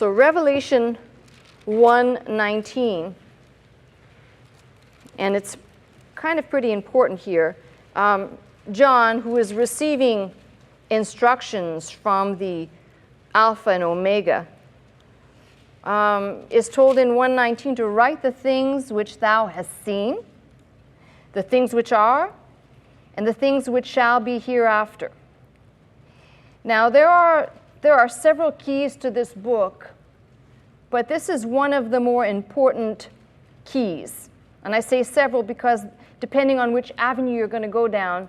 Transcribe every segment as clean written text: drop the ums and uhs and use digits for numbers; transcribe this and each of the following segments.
So Revelation 1:19, and it's kind of pretty important here. John, who is receiving instructions from the Alpha and Omega, is told in 1:19 to write the things which thou hast seen, the things which are, and the things which shall be hereafter. Now, there are several keys to this book, but this is one of the more important keys. And I say several because depending on which avenue you're going to go down,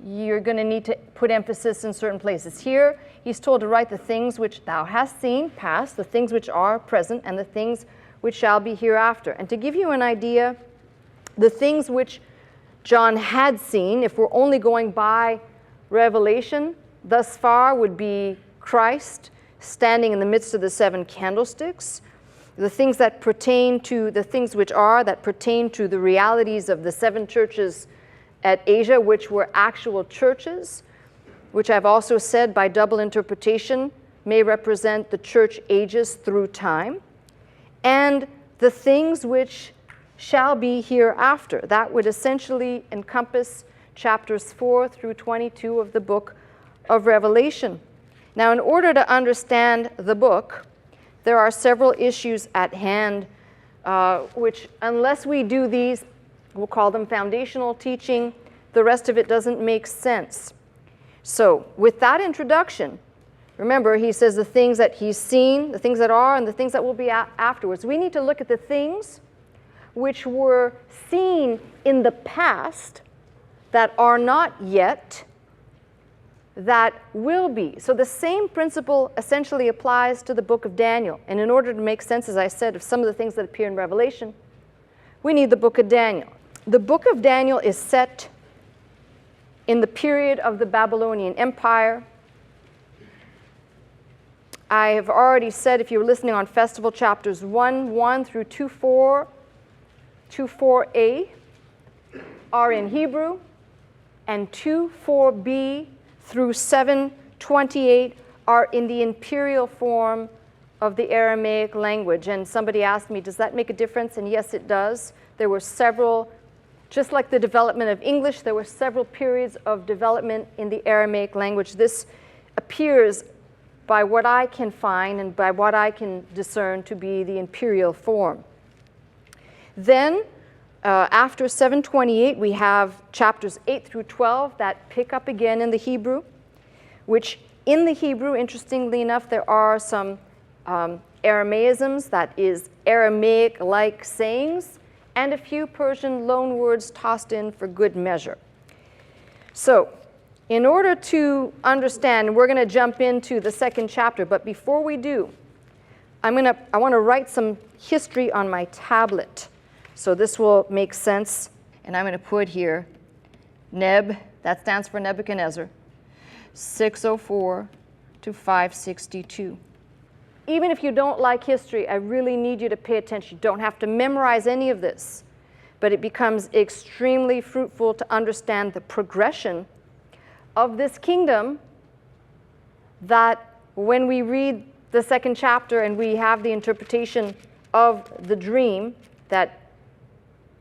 you're going to need to put emphasis in certain places. Here, he's told to write the things which thou hast seen, past, the things which are present, and the things which shall be hereafter. And to give you an idea, the things which John had seen, if we're only going by Revelation, thus far would be Christ standing in the midst of the seven candlesticks, the things that pertain to the things which are, that pertain to the realities of the seven churches at Asia, which were actual churches, which I've also said by double interpretation may represent the church ages through time, and the things which shall be hereafter. That would essentially encompass chapters 4 through 22 of the book of Revelation. Now, in order to understand the book, there are several issues at hand, which unless we do these, we'll call them foundational teaching, the rest of it doesn't make sense. So, with that introduction, remember, he says the things that he's seen, the things that are, and the things that will be afterwards. We need to look at the things which were seen in the past that are not yet, that will be. So the same principle essentially applies to the book of Daniel. And in order to make sense, as I said, of some of the things that appear in Revelation, we need the book of Daniel. The book of Daniel is set in the period of the Babylonian Empire. I have already said, if you were listening on Festival, chapters 1:1 through 2:4a are in Hebrew, and 2:4b through 7:28 are in the imperial form of the Aramaic language. And somebody asked me, does that make a difference? And yes, it does. There were several, just like the development of English, there were several periods of development in the Aramaic language. This appears, by what I can find and by what I can discern, to be the imperial form. Then, after 728, we have chapters 8 through 12 that pick up again in the Hebrew, which in the Hebrew, interestingly enough, there are some Aramaisms, that is Aramaic-like sayings, and a few Persian loan words tossed in for good measure. So, in order to understand, we're going to jump into the second chapter, but before we do, I want to write some history on my tablet. So this will make sense, and I'm going to put here Neb, that stands for Nebuchadnezzar, 604 to 562. Even if you don't like history, I really need you to pay attention. You don't have to memorize any of this, but it becomes extremely fruitful to understand the progression of this kingdom, that when we read the second chapter and we have the interpretation of the dream that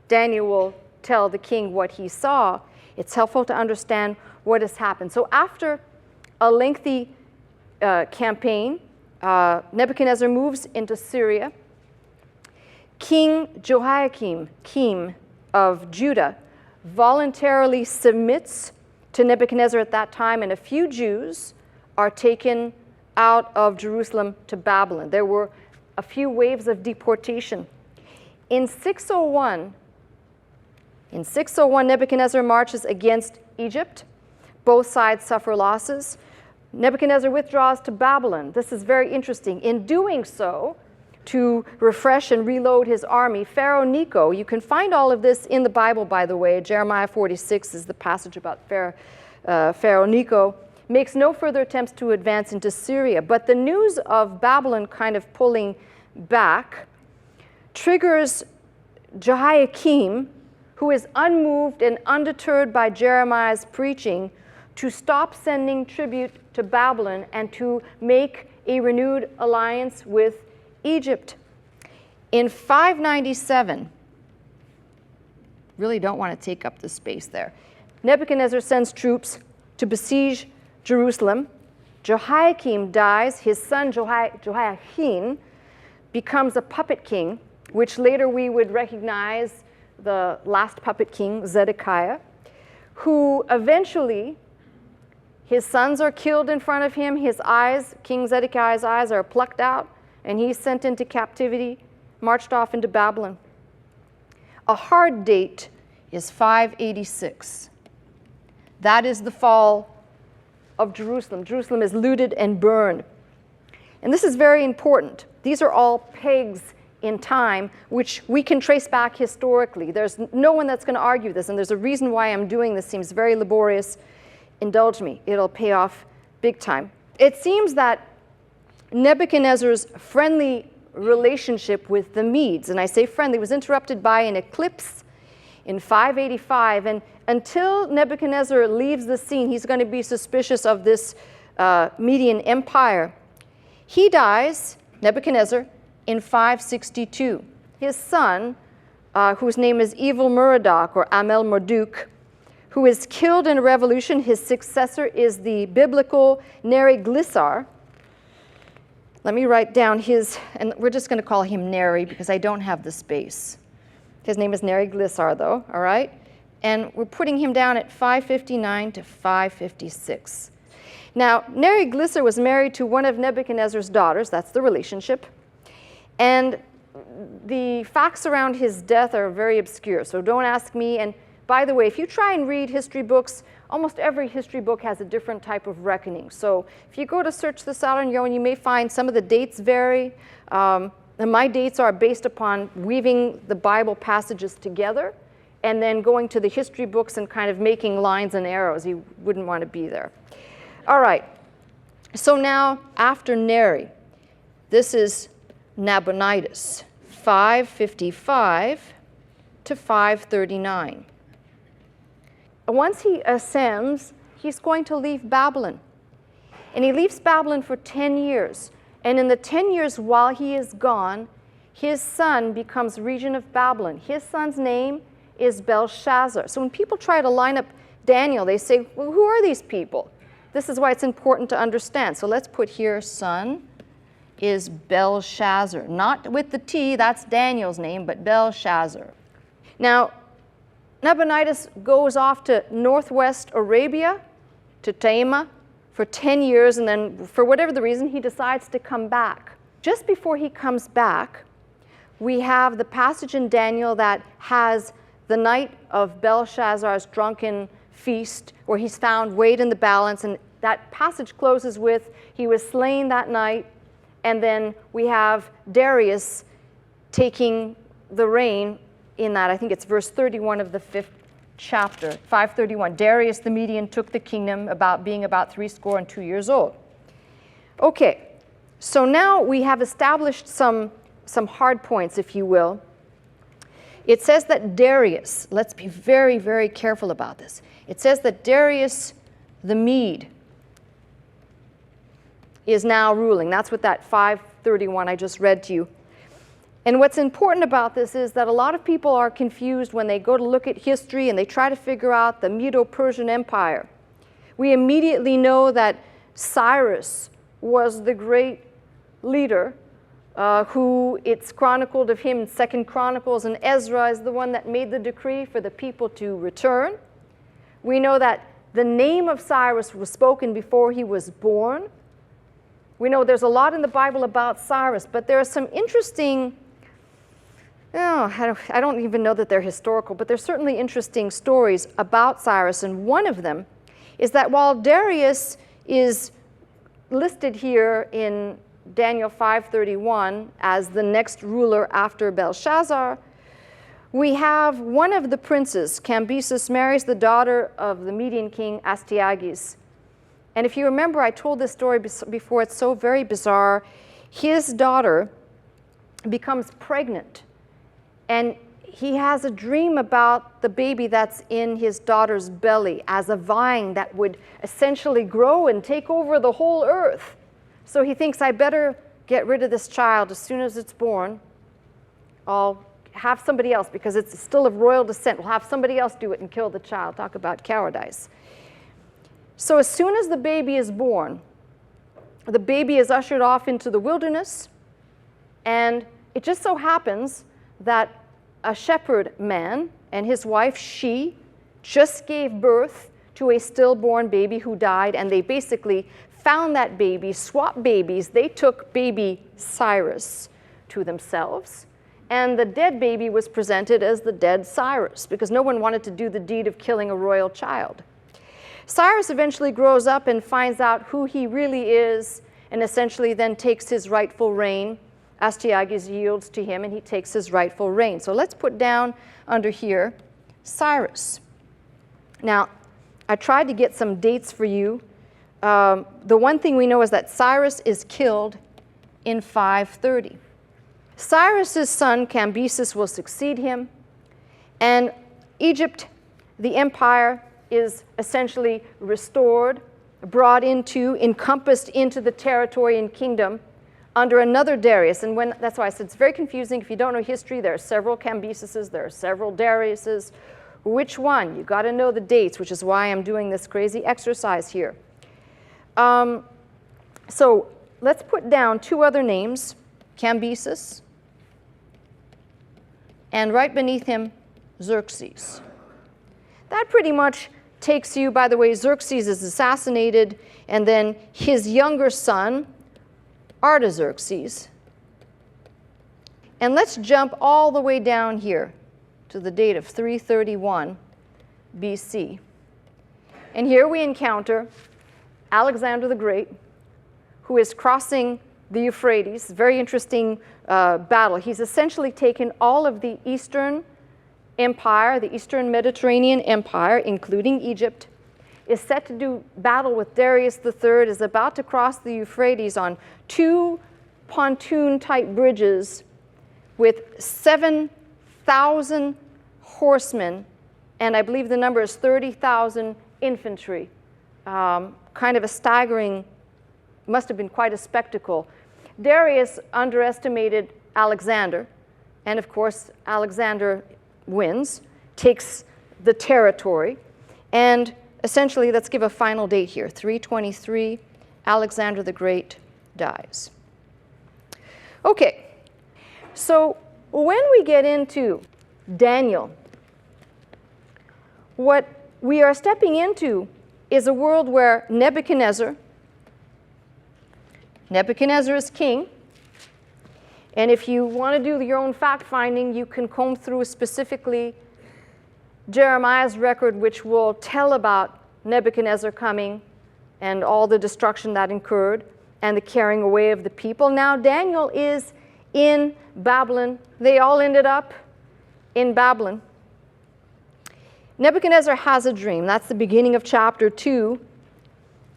Daniel will tell the king what he saw, it's helpful to understand what has happened. So after a lengthy campaign, Nebuchadnezzar moves into Syria. King Jehoiakim of Judah voluntarily submits to Nebuchadnezzar at that time, and a few Jews are taken out of Jerusalem to Babylon. There were a few waves of deportation. In 601, Nebuchadnezzar marches against Egypt. Both sides suffer losses. Nebuchadnezzar withdraws to Babylon. This is very interesting. In doing so, to refresh and reload his army, Pharaoh Necho, you can find all of this in the Bible, by the way. Jeremiah 46 is the passage about Pharaoh Necho, makes no further attempts to advance into Syria. But the news of Babylon kind of pulling back triggers Jehoiakim, who is unmoved and undeterred by Jeremiah's preaching, to stop sending tribute to Babylon and to make a renewed alliance with Egypt. In 597, really don't want to take up the space there, Nebuchadnezzar sends troops to besiege Jerusalem. Jehoiakim dies. His son Jehoiakim becomes a puppet king, which later we would recognize the last puppet king, Zedekiah, who eventually, his sons are killed in front of him. His eyes, King Zedekiah's eyes, are plucked out, and he's sent into captivity, marched off into Babylon. A hard date is 586. That is the fall of Jerusalem. Jerusalem is looted and burned. And this is very important. These are all pegs in time, which we can trace back historically. There's no one that's going to argue this, and there's a reason why I'm doing this. Seems very laborious. Indulge me. It'll pay off big time. It seems that Nebuchadnezzar's friendly relationship with the Medes, and I say friendly, was interrupted by an eclipse in 585, and until Nebuchadnezzar leaves the scene, he's going to be suspicious of this Median Empire. He dies, Nebuchadnezzar, in 562. His son, whose name is Evil Merodach or Amel Marduk, who is killed in a revolution. His successor is the biblical Neriglissar. Let me write down his, and we're just going to call him Neri because I don't have the space. His name is Neriglissar, though, all right? And we're putting him down at 559 to 556. Now, Neriglissar was married to one of Nebuchadnezzar's daughters. That's the relationship. And the facts around his death are very obscure, so don't ask me. And by the way, if you try and read history books, almost every history book has a different type of reckoning. So if you go to search this out on your own, you may find some of the dates vary. And my dates are based upon weaving the Bible passages together and then going to the history books and kind of making lines and arrows. You wouldn't want to be there. All right. So now, after Neri, this is Nabonidus, 555 to 539. Once he ascends, he's going to leave Babylon. And he leaves Babylon for 10 years. And in the 10 years while he is gone, his son becomes regent of Babylon. His son's name is Belteshazzar. So when people try to line up Daniel, they say, well, who are these people? This is why it's important to understand. So let's put here, son is Belteshazzar. Not with the T, that's Daniel's name, but Belteshazzar. Now, Nabonidus goes off to northwest Arabia, to Taima, for 10 years, and then for whatever the reason, he decides to come back. Just before he comes back, we have the passage in Daniel that has the night of Belshazzar's drunken feast, where he's found weighed in the balance, and that passage closes with, he was slain that night, and then we have Darius taking the reign in that, I think it's verse 31 of the 5th chapter, 531. Darius the Median took the kingdom, being about 62 years old. Okay, so now we have established some hard points, if you will. It says that Darius, let's be very, very careful about this. It says that Darius the Mede is now ruling. That's what that 531 I just read to you. And what's important about this is that a lot of people are confused when they go to look at history and they try to figure out the Medo-Persian Empire. We immediately know that Cyrus was the great leader who it's chronicled of him in 2 Chronicles, and Ezra is the one that made the decree for the people to return. We know that the name of Cyrus was spoken before he was born. We know there's a lot in the Bible about Cyrus, but there are some interesting, I don't even know that they're historical, but there's certainly interesting stories about Cyrus, and one of them is that while Darius is listed here in Daniel 5:31 as the next ruler after Belshazzar, we have one of the princes, Cambyses, marries the daughter of the Median king Astyages. And if you remember, I told this story before, it's so very bizarre. His daughter becomes pregnant, and he has a dream about the baby that's in his daughter's belly as a vine that would essentially grow and take over the whole earth. So he thinks, I better get rid of this child as soon as it's born. I'll have somebody else, because it's still of royal descent. We'll have somebody else do it and kill the child. Talk about cowardice. So as soon as the baby is born, the baby is ushered off into the wilderness, and it just so happens that a shepherd man and his wife, she just gave birth to a stillborn baby who died, and they basically found that baby, swapped babies. They took baby Cyrus to themselves, and the dead baby was presented as the dead Cyrus, because no one wanted to do the deed of killing a royal child. Cyrus eventually grows up and finds out who he really is, and essentially then takes his rightful reign. Astyages yields to him, and he takes his rightful reign. So let's put down under here Cyrus. Now, I tried to get some dates for you. The one thing we know is that Cyrus is killed in 530. Cyrus's son Cambyses will succeed him, and Egypt, the empire, is essentially restored, brought into, encompassed into the territory and kingdom under another Darius. And that's why I said it's very confusing. If you don't know history, there are several Cambyses, there are several Dariuses. Which one? You've got to know the dates, which is why I'm doing this crazy exercise here. So let's put down two other names, Cambyses, and right beneath him, Xerxes. That pretty much takes you, by the way, Xerxes is assassinated, and then his younger son, Artaxerxes. And let's jump all the way down here to the date of 331 BC. And here we encounter Alexander the Great, who is crossing the Euphrates. Very interesting battle. He's essentially taken all of the Eastern Empire, the Eastern Mediterranean Empire, including Egypt, is set to do battle with Darius III, is about to cross the Euphrates on two pontoon-type bridges with 7,000 horsemen, and I believe the number is 30,000 infantry. Kind of a staggering, must have been quite a spectacle. Darius underestimated Alexander, and of course Alexander wins, takes the territory, and essentially, let's give a final date here, 323, Alexander the Great dies. Okay, so when we get into Daniel, what we are stepping into is a world where Nebuchadnezzar is king, and if you want to do your own fact-finding, you can comb through specifically Jeremiah's record, which will tell about Nebuchadnezzar coming and all the destruction that incurred and the carrying away of the people. Now, Daniel is in Babylon. They all ended up in Babylon. Nebuchadnezzar has a dream. That's the beginning of chapter 2.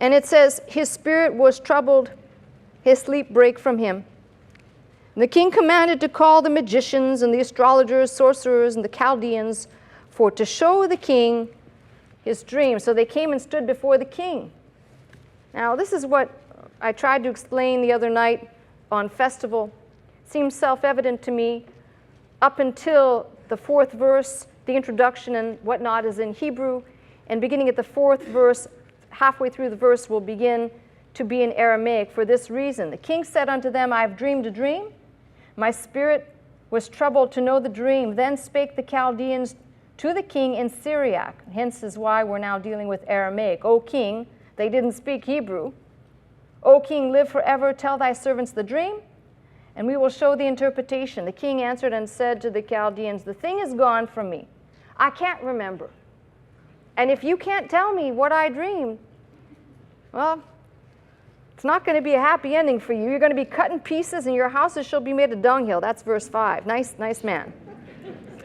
And it says, his spirit was troubled, his sleep brake from him. And the king commanded to call the magicians and the astrologers, sorcerers, and the Chaldeans, for to show the king his dream. So they came and stood before the king. Now, this is what I tried to explain the other night on festival. It seems self-evident to me. Up until the 4th verse, the introduction and whatnot is in Hebrew, and beginning at the 4th verse, halfway through the verse will begin to be in Aramaic for this reason. The king said unto them, I have dreamed a dream. My spirit was troubled to know the dream. Then spake the Chaldeans to the king in Syriac. Hence is why we're now dealing with Aramaic. O king, they didn't speak Hebrew. O king, live forever. Tell thy servants the dream, and we will show the interpretation. The king answered and said to the Chaldeans, the thing is gone from me. I can't remember. And if you can't tell me what I dreamed, well, it's not going to be a happy ending for you. You're going to be cut in pieces, and your houses shall be made a dunghill. That's verse 5. Nice man.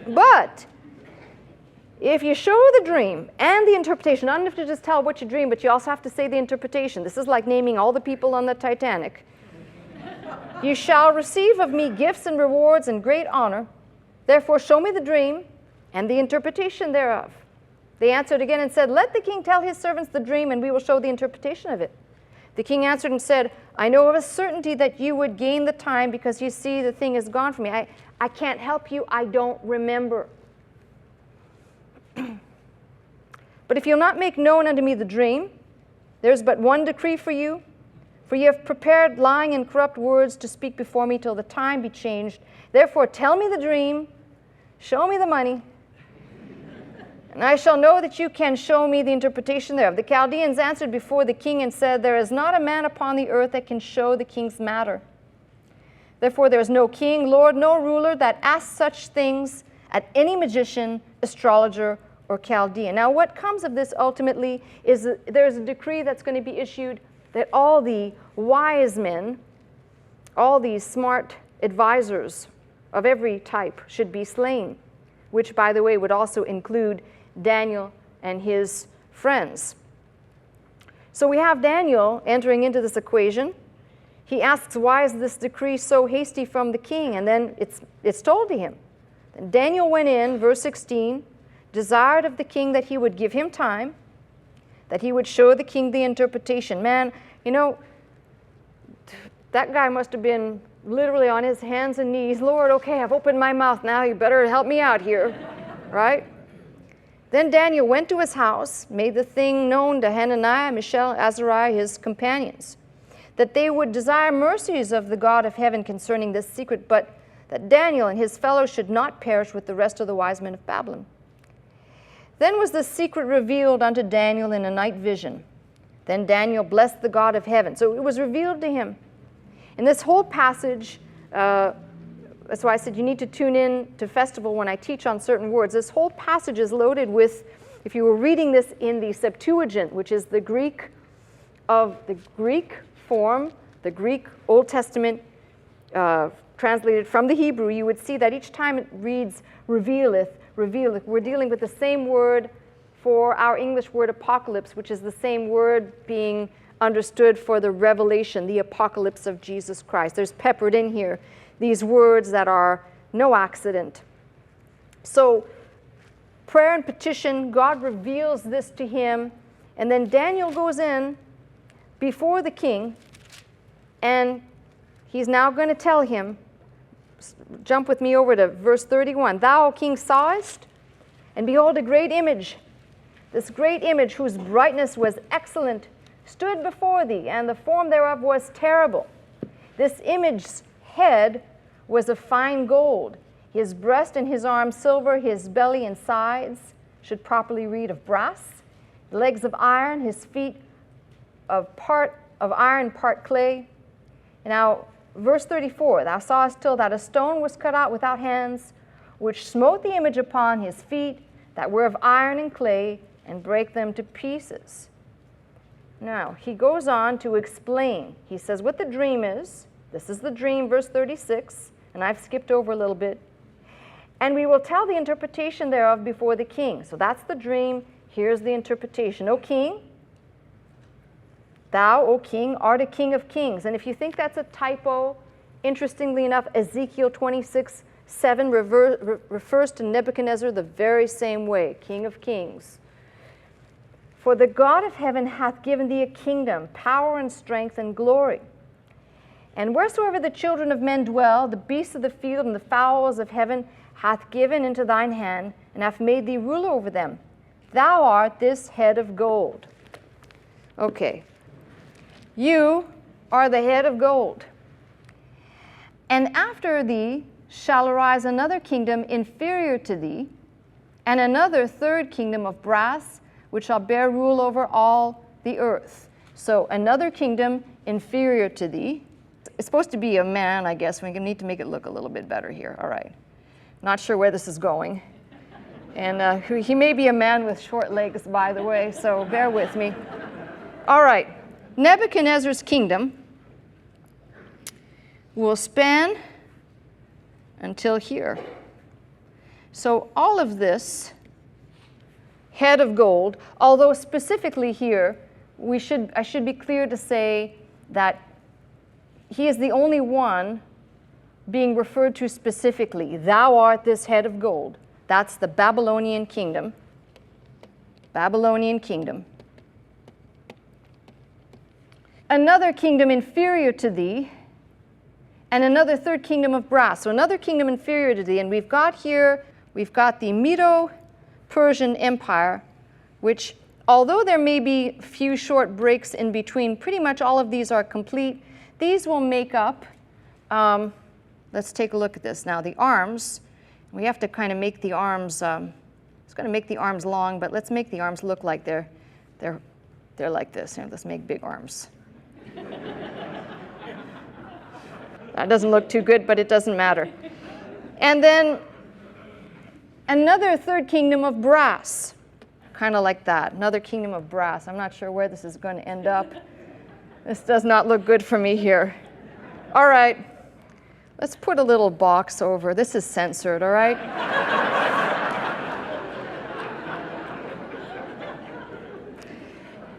But if you show the dream and the interpretation, not enough to just tell what you dream, but you also have to say the interpretation. This is like naming all the people on the Titanic. You shall receive of me gifts and rewards and great honor. Therefore show me the dream and the interpretation thereof. They answered again and said, let the king tell his servants the dream, and we will show the interpretation of it. The king answered and said, I know of a certainty that you would gain the time because you see the thing is gone from me. I can't help you. I don't remember. But if you'll not make known unto me the dream, there's but one decree for you. For you have prepared lying and corrupt words to speak before me till the time be changed. Therefore tell me the dream, show me the money, and I shall know that you can show me the interpretation thereof. The Chaldeans answered before the king and said, there is not a man upon the earth that can show the king's matter. Therefore there is no king, lord, no ruler that asks such things at any magician, astrologer, or Chaldean. Now what comes of this ultimately is that there's a decree that's going to be issued that all the wise men, all these smart advisors of every type should be slain, which, by the way, would also include Daniel and his friends. So we have Daniel entering into this equation. He asks, why is this decree so hasty from the king? And then it's told to him. And Daniel went in, verse 16, desired of the king that he would give him time, that he would show the king the interpretation. Man, you know, that guy must have been literally on his hands and knees. Lord, okay, I've opened my mouth now. You better help me out here, right? Then Daniel went to his house, made the thing known to Hananiah, Mishael, and Azariah, his companions, that they would desire mercies of the God of heaven concerning this secret, but that Daniel and his fellows should not perish with the rest of the wise men of Babylon. Then was the secret revealed unto Daniel in a night vision. Then Daniel blessed the God of heaven. So it was revealed to him. In this whole passage, that's why I said you need to tune in to Festival when I teach on certain words. This whole passage is loaded with, if you were reading this in the Septuagint, which is the Greek of the Greek form, the Greek Old Testament translated from the Hebrew, you would see that each time it reads revealeth, revealeth. We're dealing with the same word for our English word apocalypse, which is the same word being understood for the revelation, the apocalypse of Jesus Christ. There's peppered in here these words that are no accident. So prayer and petition, God reveals this to him, and then Daniel goes in before the king, and he's now going to tell him, jump with me over to verse 31. Thou, O king, sawest, and behold, a great image. This great image, whose brightness was excellent, stood before thee, and the form thereof was terrible. This image's head was of fine gold, his breast and his arms silver, his belly and sides, should properly read, of brass, legs of iron, his feet of part of iron, part clay. Now, verse 34, thou sawest till that a stone was cut out without hands, which smote the image upon his feet, that were of iron and clay, and brake them to pieces. Now, he goes on to explain. He says what the dream is. This is the dream, verse 36, and I've skipped over a little bit. And we will tell the interpretation thereof before the king. So that's the dream. Here's the interpretation. O king, thou, O king, art a king of kings. And if you think that's a typo, interestingly enough, Ezekiel 26:7 refers to Nebuchadnezzar the very same way, king of kings. For the God of heaven hath given thee a kingdom, power and strength and glory. And wheresoever the children of men dwell, the beasts of the field and the fowls of heaven hath given into thine hand, and hath made thee ruler over them. Thou art this head of gold. Okay. You are the head of gold. And after thee shall arise another kingdom inferior to thee, and another third kingdom of brass, which shall bear rule over all the earth. So another kingdom inferior to thee. It's supposed to be a man, I guess. We need to make it look a little bit better here. All right. Not sure where this is going. And he may be a man with short legs, by the way, so bear with me. All right. Nebuchadnezzar's kingdom will span until here. So all of this head of gold, although specifically here, I should be clear to say that he is the only one being referred to specifically. Thou art this head of gold. That's the Babylonian kingdom. Babylonian kingdom. another kingdom inferior to thee, and another third kingdom of brass. So another kingdom inferior to thee. And we've got here, we've got the Medo-Persian Empire, which, although there may be a few short breaks in between, pretty much all of these are complete. These will make up, let's take a look at this now, the arms. We have to kind of make the arms, it's going to make the arms long, but let's make the arms look like they're like this. Here, let's make big arms. That doesn't look too good, but it doesn't matter. And then another third kingdom of brass, kind of like that. Another kingdom of brass. I'm not sure where this is going to end up. This does not look good for me here. All right, let's put a little box over. This is censored, all right?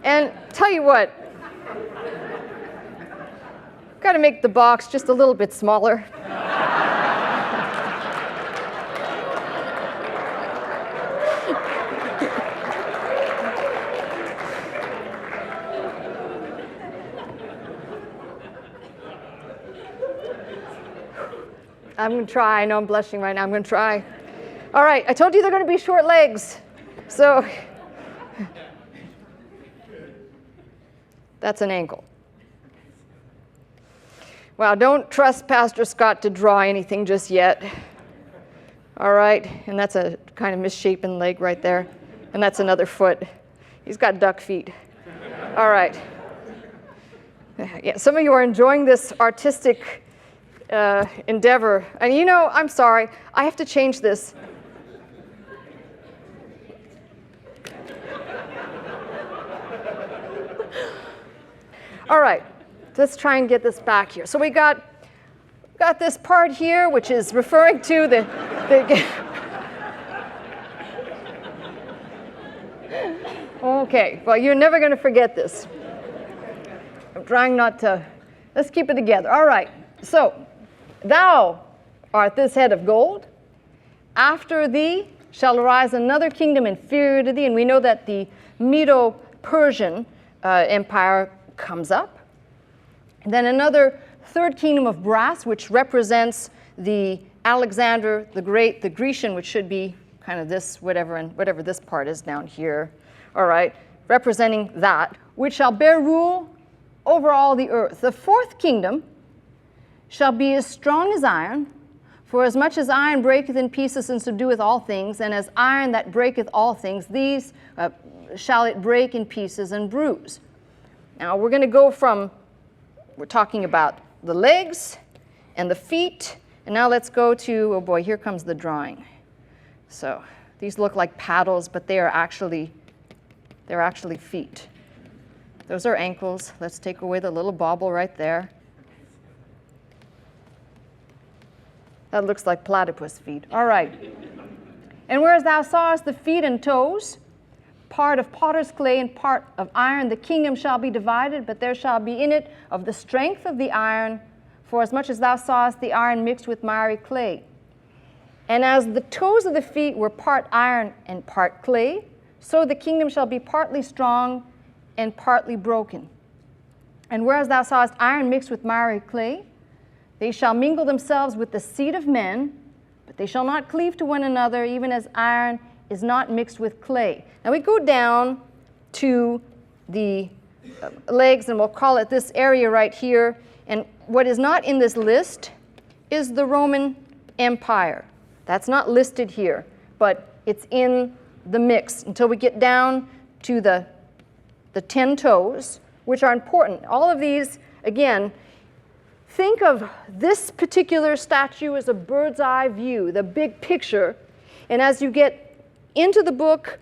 And tell you what, got to make the box just a little bit smaller. I'm going to try. I know I'm blushing right now. I'm going to try. All right, I told you they're going to be short legs. So that's an ankle. Wow, don't trust Pastor Scott to draw anything just yet. All right, and that's a kind of misshapen leg right there. And that's another foot. He's got duck feet. All right. Yeah, some of you are enjoying this artistic endeavor. And you know, I'm sorry, I have to change this. All right, let's try and get this back here. So we got this part here, which is referring to the Okay, well, you're never going to forget this. I'm trying not to. Let's keep it together. All right, so thou art this head of gold. After thee shall arise another kingdom inferior to thee. And we know that the Medo-Persian Empire comes up. And then another third kingdom of brass, which represents the Alexander the Great, the Grecian, which should be kind of this, whatever this part is down here. All right, representing that, which shall bear rule over all the earth. The fourth kingdom shall be as strong as iron, for as much as iron breaketh in pieces and subdueth all things, and as iron that breaketh all things, these shall it break in pieces and bruise. Now we're going to go from, we're talking about the legs and the feet, and now let's go to, oh boy, here comes the drawing. So these look like paddles, but they're actually feet. Those are ankles. Let's take away the little bobble right there. That looks like platypus feet. All right. And whereas thou sawest the feet and toes, part of potter's clay and part of iron, the kingdom shall be divided, but there shall be in it of the strength of the iron, for as much as thou sawest the iron mixed with miry clay. And as the toes of the feet were part iron and part clay, so the kingdom shall be partly strong and partly broken. And whereas thou sawest iron mixed with miry clay, they shall mingle themselves with the seed of men, but they shall not cleave to one another, even as iron is not mixed with clay. Now we go down to the legs, and we'll call it this area right here. And what is not in this list is the Roman Empire. That's not listed here, but it's in the mix until we get down to the 10 toes, which are important. All of these, again, think of this particular statue as a bird's eye view, the big picture. And as you get into the book,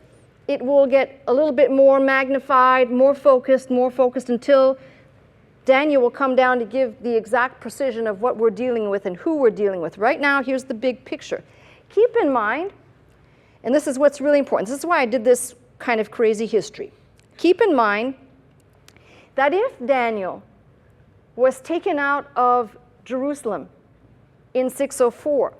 it will get a little bit more magnified, more focused until Daniel will come down to give the exact precision of what we're dealing with and who we're dealing with. Right now, here's the big picture. Keep in mind, and this is what's really important, this is why I did this kind of crazy history. Keep in mind that if Daniel was taken out of Jerusalem in 604,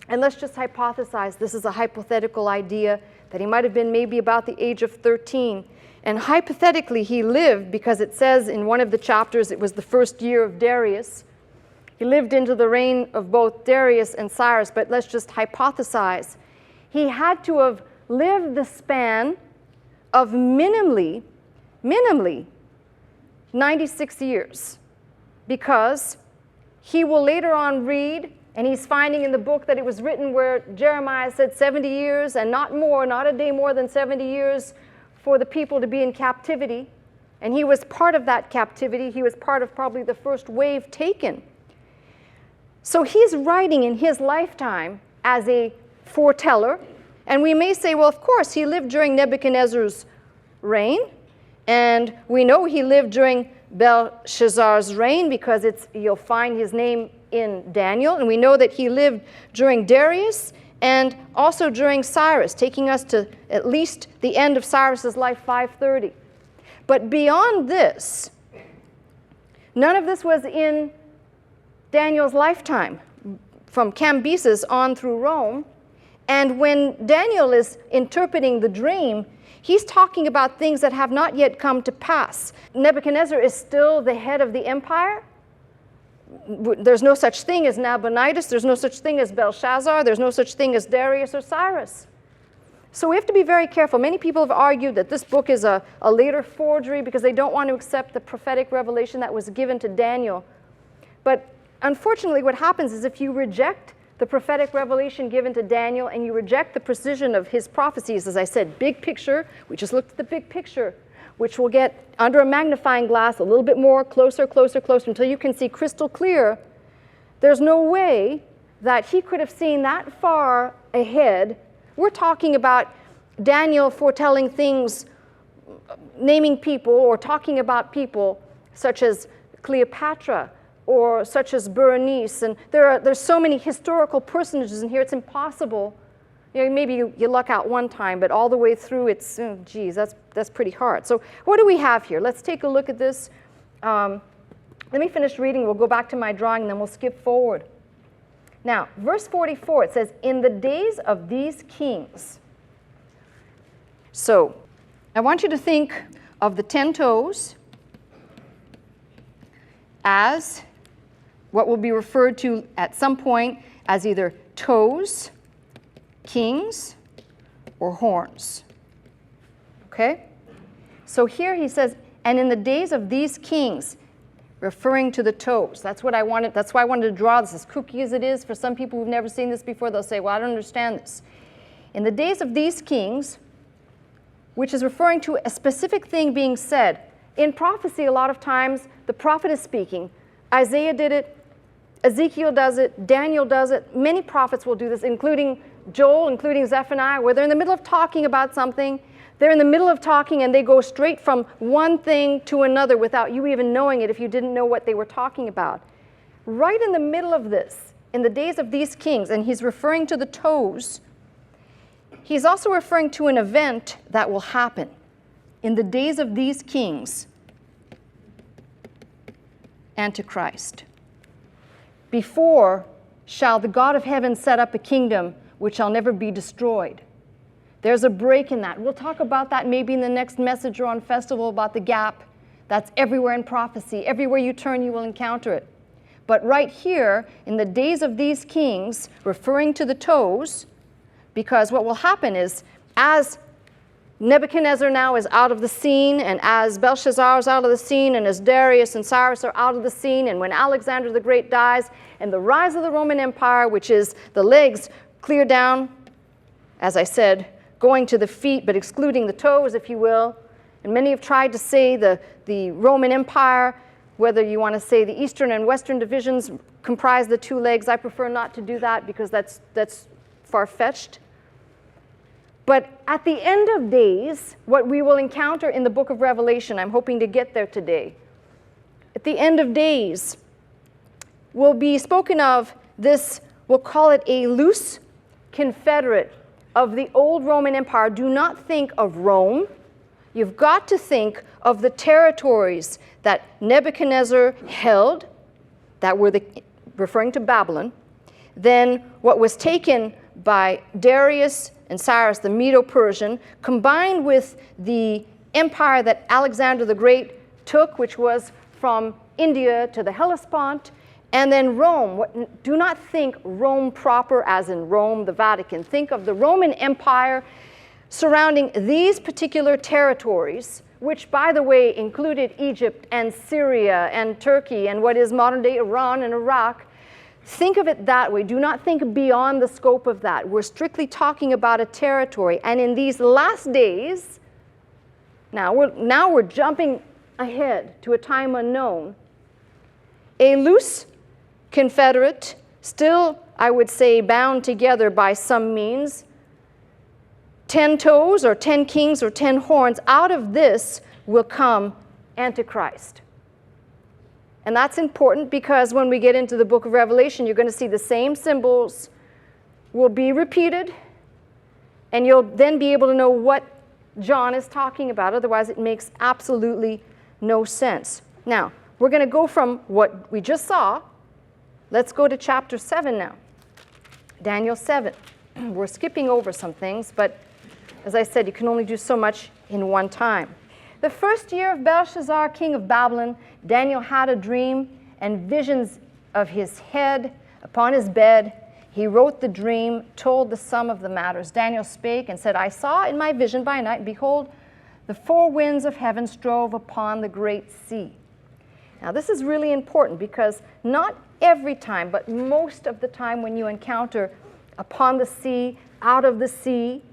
and let's just hypothesize, this is a hypothetical idea, that he might have been maybe about the age of 13, And hypothetically, he lived, because it says in one of the chapters it was the first year of Darius. He lived into the reign of both Darius and Cyrus, but let's just hypothesize. He had to have lived the span of minimally 96 years, because he will later on read, and he's finding in the book that it was written where Jeremiah said 70 years and not more, not a day more than 70 years for the people to be in captivity. And he was part of that captivity. He was part of probably the first wave taken. So he's writing in his lifetime as a foreteller. And we may say, well, of course, he lived during Nebuchadnezzar's reign. And we know he lived during Belteshazzar's reign, because you'll find his name in Daniel. And we know that he lived during Darius and also during Cyrus, taking us to at least the end of Cyrus's life, 530. But beyond this, none of this was in Daniel's lifetime, from Cambyses on through Rome. And when Daniel is interpreting the dream, he's talking about things that have not yet come to pass. Nebuchadnezzar is still the head of the empire. There's no such thing as Nabonidus. There's no such thing as Belteshazzar. There's no such thing as Darius or Cyrus. So we have to be very careful. Many people have argued that this book is a later forgery because they don't want to accept the prophetic revelation that was given to Daniel. But unfortunately, what happens is if you reject the prophetic revelation given to Daniel and you reject the precision of his prophecies, as I said, big picture, we just looked at the big picture, which will get under a magnifying glass a little bit more, closer, closer, closer, until you can see crystal clear. There's no way that he could have seen that far ahead. We're talking about Daniel foretelling things, naming people, or talking about people such as Cleopatra, or such as Berenice, and there's so many historical personages in here, it's impossible. You know, maybe you luck out one time, but all the way through, it's, oh, geez, that's pretty hard. So what do we have here? Let's take a look at this. Let me finish reading. We'll go back to my drawing, and then we'll skip forward. Now, verse 44, it says, in the days of these kings. So I want you to think of the 10 toes as what will be referred to at some point as either toes, kings, or horns. Okay? So here he says, and in the days of these kings, referring to the toes. That's what I wanted. That's why I wanted to draw this, as kooky as it is. For some people who've never seen this before, they'll say, well, I don't understand this. In the days of these kings, which is referring to a specific thing being said. In prophecy, a lot of times, the prophet is speaking. Isaiah did it. Ezekiel does it. Daniel does it. Many prophets will do this, including Joel, including Zephaniah, where they're in the middle of talking about something. They're in the middle of talking, and they go straight from one thing to another without you even knowing it if you didn't know what they were talking about. Right in the middle of this, in the days of these kings, and he's referring to the toes, he's also referring to an event that will happen. In the days of these kings, Antichrist. Before shall the God of heaven set up a kingdom which shall never be destroyed. There's a break in that. We'll talk about that maybe in the next message or on festival about the gap. That's everywhere in prophecy. Everywhere you turn, you will encounter it. But right here, in the days of these kings, referring to the toes, because what will happen is, as Nebuchadnezzar now is out of the scene, and as Belteshazzar is out of the scene, and as Darius and Cyrus are out of the scene, and when Alexander the Great dies, and the rise of the Roman Empire, which is the legs clear down, as I said, going to the feet, but excluding the toes, if you will. And many have tried to say the Roman Empire, whether you want to say the Eastern and Western divisions comprise the two legs. I prefer not to do that because that's far-fetched. But at the end of days, what we will encounter in the book of Revelation, I'm hoping to get there today, at the end of days will be spoken of this, we'll call it a loose confederate of the old Roman Empire. Do not think of Rome. You've got to think of the territories that Nebuchadnezzar held, that were referring to Babylon, then what was taken by Darius and Cyrus, the Medo-Persian, combined with the empire that Alexander the Great took, which was from India to the Hellespont, and then Rome. Do not think Rome proper as in Rome, the Vatican. Think of the Roman Empire surrounding these particular territories, which, by the way, included Egypt and Syria and Turkey and what is modern-day Iran and Iraq. Think of it that way. Do not think beyond the scope of that. We're strictly talking about a territory. And in these last days, now we're jumping ahead to a time unknown, a loose confederate, still, I would say, bound together by some means, 10 toes or 10 kings or 10 horns, out of this will come Antichrist. And that's important because when we get into the book of Revelation, you're going to see the same symbols will be repeated, and you'll then be able to know what John is talking about. Otherwise, it makes absolutely no sense. Now, we're going to go from what we just saw. Let's go to chapter 7 now. Daniel 7. We're skipping over some things, but as I said, you can only do so much in one time. The first year of Belteshazzar, king of Babylon, Daniel had a dream and visions of his head upon his bed. He wrote the dream, told the sum of the matters. Daniel spake and said, I saw in my vision by night, behold, the four winds of heaven strove upon the great sea. Now this is really important because not every time, but most of the time when you encounter upon the sea, out of the sea,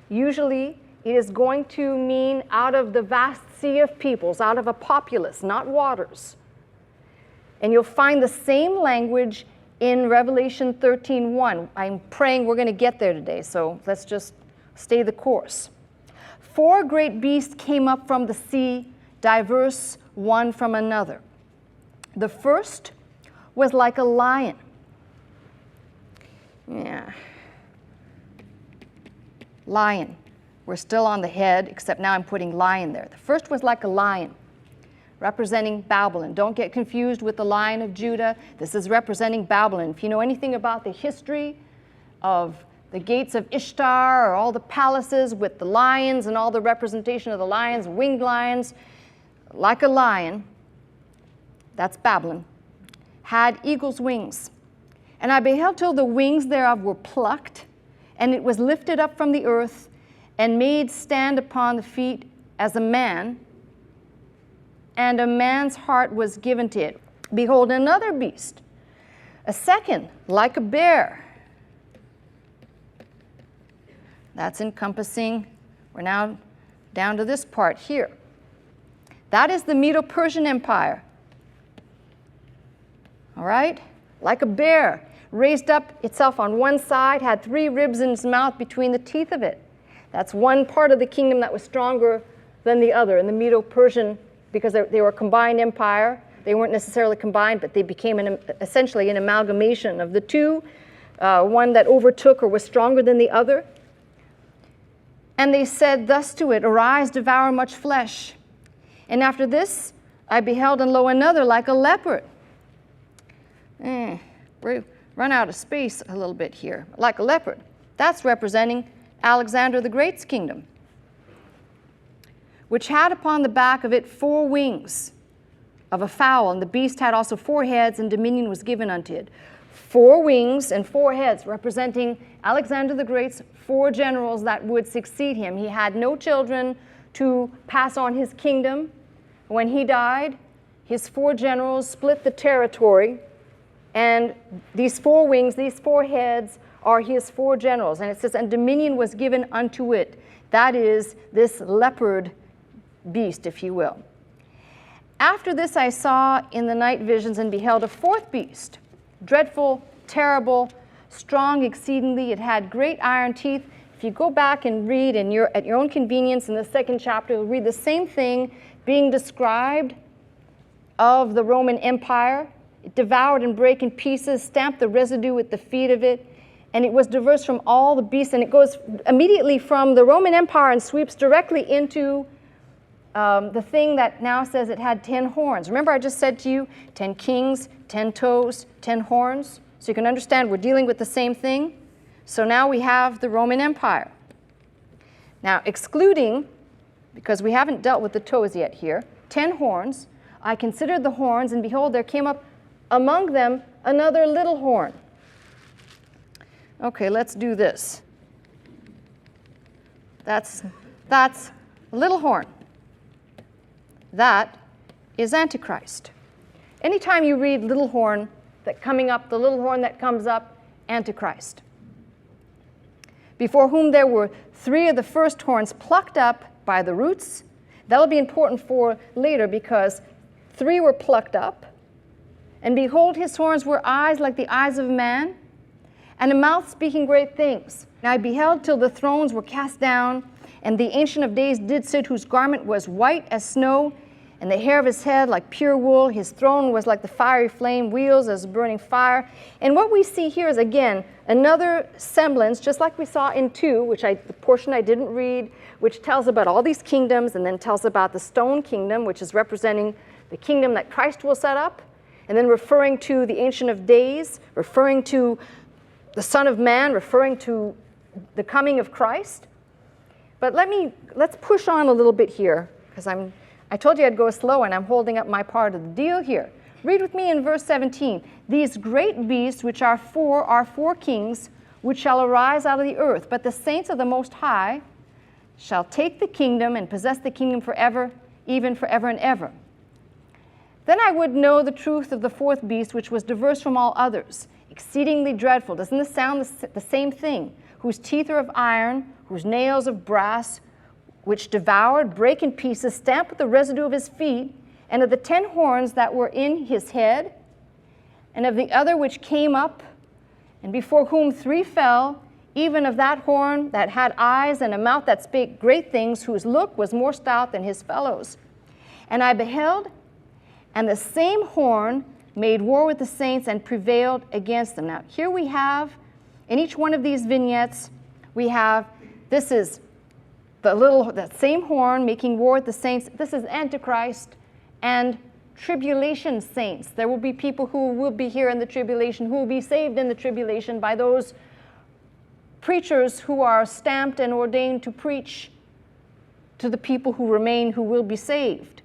usually it is going to mean out of the vast sea of peoples, out of a populace, not waters. And you'll find the same language in Revelation 13:1. I'm praying we're going to get there today, so let's just stay the course. Four great beasts came up from the sea, diverse one from another. The first was like a lion. Lion. We're still on the head, except now I'm putting lion there. The first was like a lion, representing Babylon. Don't get confused with the Lion of Judah. This is representing Babylon. If you know anything about the history of the gates of Ishtar, or all the palaces with the lions and all the representation of the lions, winged lions, like a lion, that's Babylon, had eagle's wings. And I beheld till the wings thereof were plucked, and it was lifted up from the earth, and made stand upon the feet as a man, and a man's heart was given to it. Behold, another beast, a second, like a bear. That's encompassing, we're now down to this part here. That is the Medo-Persian Empire. All right? Like a bear, raised up itself on one side, had 3 ribs in its mouth between the teeth of it. That's one part of the kingdom that was stronger than the other. In the Medo-Persian, because they were a combined empire, they weren't necessarily combined, but they became essentially an amalgamation of the two, one that overtook or was stronger than the other. And they said thus to it, Arise, devour much flesh. And after this I beheld, and lo, another like a leopard. We run out of space a little bit here. Like a leopard. That's representing Alexander the Great's kingdom, which had upon the back of it 4 wings of a fowl, and the beast had also 4 heads, and dominion was given unto it. 4 wings and 4 heads, representing Alexander the Great's 4 generals that would succeed him. He had no children to pass on his kingdom. When he died, his 4 generals split the territory, and these 4 wings, these 4 heads, are his 4 generals. And it says, and dominion was given unto it. That is this leopard beast, if you will. After this I saw in the night visions, and beheld a 4th beast, dreadful, terrible, strong exceedingly. It had great iron teeth. If you go back and read at your own convenience in the 2nd chapter, you'll read the same thing being described of the Roman Empire. It devoured and brake in pieces, stamped the residue with the feet of it, and it was diverse from all the beasts. And it goes immediately from the Roman Empire and sweeps directly into the thing that now says it had 10 horns. Remember I just said to you, 10 kings, 10 toes, 10 horns? So you can understand we're dealing with the same thing. So now we have the Roman Empire. Now excluding because we haven't dealt with the toes yet here. 10 horns. I considered the horns, and behold, there came up among them another little horn. Okay, let's do this. That's a little horn. That is Antichrist. Anytime you read little horn that coming up, the little horn that comes up, Antichrist. Before whom there were 3 of the first horns plucked up by the roots. That'll be important for later, because 3 were plucked up. And behold, his horns were eyes like the eyes of a man, and a mouth speaking great things. And I beheld till the thrones were cast down, and the Ancient of Days did sit, whose garment was white as snow, and the hair of his head like pure wool. His throne was like the fiery flame, wheels as burning fire. And what we see here is, again, another semblance, just like we saw in 2, the portion I didn't read, which tells about all these kingdoms, and then tells about the stone kingdom, which is representing the kingdom that Christ will set up, and then referring to the Ancient of Days, referring to the Son of Man, referring to the coming of Christ. But let's push on a little bit here, because I told you I'd go slow, and I'm holding up my part of the deal here. Read with me in verse 17. These great beasts, which are 4 kings, which shall arise out of the earth. But the saints of the Most High shall take the kingdom and possess the kingdom forever, even forever and ever. Then I would know the truth of the 4th beast, which was diverse from all others, exceedingly dreadful. Doesn't this sound the same thing? Whose teeth are of iron, whose nails of brass, which devoured, break in pieces, stamp with the residue of his feet, and of the 10 horns that were in his head, and of the other which came up, and before whom 3 fell, even of that horn that had eyes and a mouth that spake great things, whose look was more stout than his fellows. And I beheld, and the same horn made war with the saints and prevailed against them. Now, here we have, in each one of these vignettes, we have, this is that same horn making war with the saints. This is Antichrist and tribulation saints. There will be people who will be here in the tribulation, who will be saved in the tribulation by those preachers who are stamped and ordained to preach to the people who remain, who will be saved.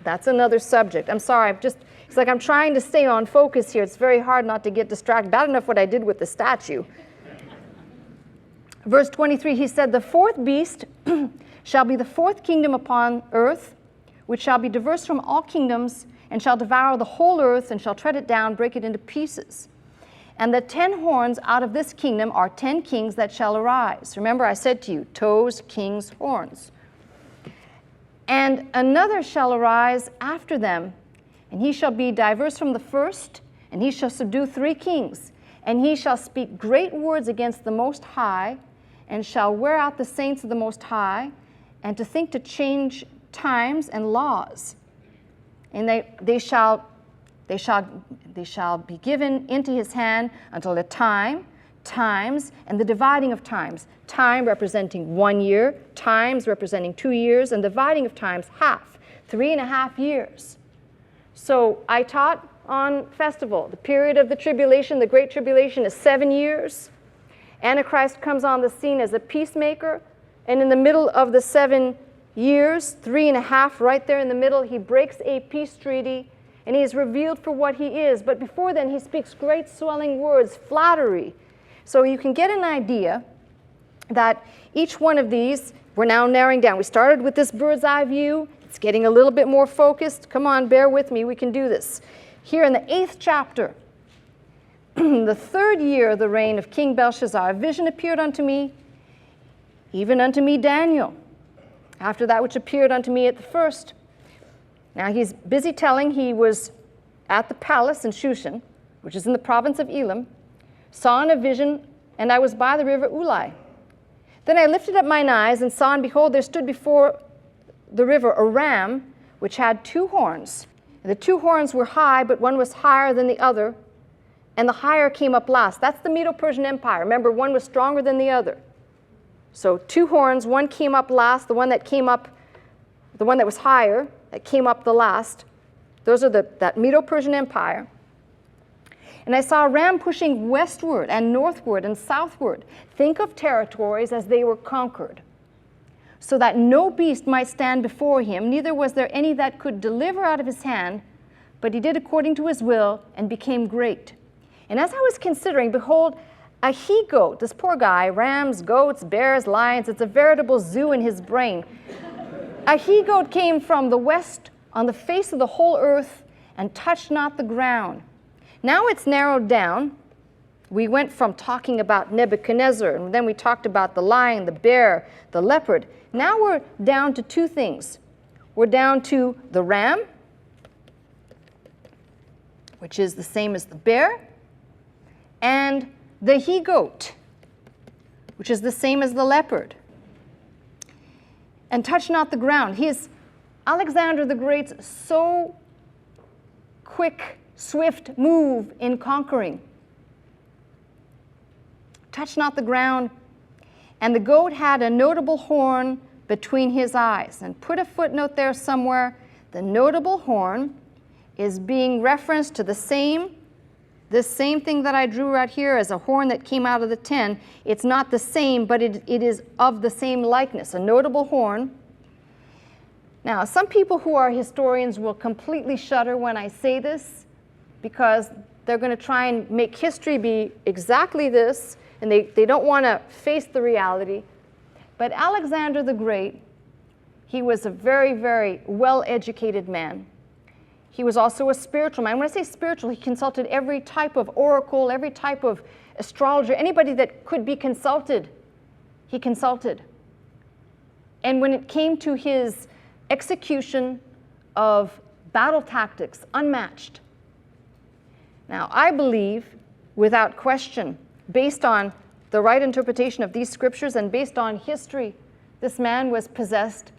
That's another subject. I'm sorry, it's like I'm trying to stay on focus here. It's very hard not to get distracted. Bad enough what I did with the statue. Verse 23, he said, the 4th beast shall be the 4th kingdom upon earth, which shall be diverse from all kingdoms, and shall devour the whole earth, and shall tread it down, break it into pieces. And the 10 horns out of this kingdom are 10 kings that shall arise. Remember, I said to you, toes, kings, horns. And another shall arise after them, and he shall be diverse from the first, and he shall subdue 3 kings. And he shall speak great words against the Most High, and shall wear out the saints of the Most High, and to think to change times and laws. And they shall be given into his hand until the times, and the dividing of times. Time representing 1 year, times representing 2 years, and dividing of times half, 3.5 years. So I taught on festival. The period of the tribulation, the Great Tribulation, is 7 years. Antichrist comes on the scene as a peacemaker, and in the middle of the 7 years, 3.5 right there in the middle, he breaks a peace treaty, and he is revealed for what he is. But before then, he speaks great swelling words, flattery. So you can get an idea that each one of these, we're now narrowing down. We started with this bird's eye view. It's getting a little bit more focused. Come on, bear with me. We can do this. Here in the 8th chapter, the 3rd year of the reign of King Belteshazzar, a vision appeared unto me, even unto me Daniel, after that which appeared unto me at the first. Now he's busy telling he was at the palace in Shushan, which is in the province of Elam, saw in a vision, and I was by the river Ulai. Then I lifted up mine eyes and saw, and behold, there stood before the river a ram, which had 2 horns. And the 2 horns were high, but one was higher than the other, and the higher came up last. That's the Medo-Persian Empire. Remember, one was stronger than the other. So 2 horns, one came up last, the one that was higher, that came up the last. Those are that Medo-Persian Empire. And I saw a ram pushing westward and northward and southward. Think of territories as they were conquered. so that no beast might stand before him, neither was there any that could deliver out of his hand, but he did according to his will and became great. And as I was considering, behold, a he-goat, this poor guy, rams, goats, bears, lions, it's a veritable zoo in his brain. A he-goat came from the west on the face of the whole earth and touched not the ground. Now it's narrowed down. We went from talking about Nebuchadnezzar, and then we talked about the lion, the bear, the leopard. Now we're down to two things. We're down to the ram, which is the same as the bear, and the he-goat, which is the same as the leopard. And touch not the ground. He is Alexander the Great's so quick, swift move in conquering. Touch not the ground. And the goat had a notable horn between his eyes. And put a footnote there somewhere. The notable horn is being referenced to this same thing that I drew right here as a horn that came out of the 10. It's not the same, but it is of the same likeness, a notable horn. Now, some people who are historians will completely shudder when I say this, because they're going to try and make history be exactly this, and they don't want to face the reality. But Alexander the Great, he was a very, very well-educated man. He was also a spiritual man. When I say spiritual, he consulted every type of oracle, every type of astrologer, anybody that could be consulted, he consulted. And when it came to his execution of battle tactics, unmatched. Now, I believe, without question, based on the right interpretation of these scriptures and based on history, this man was possessed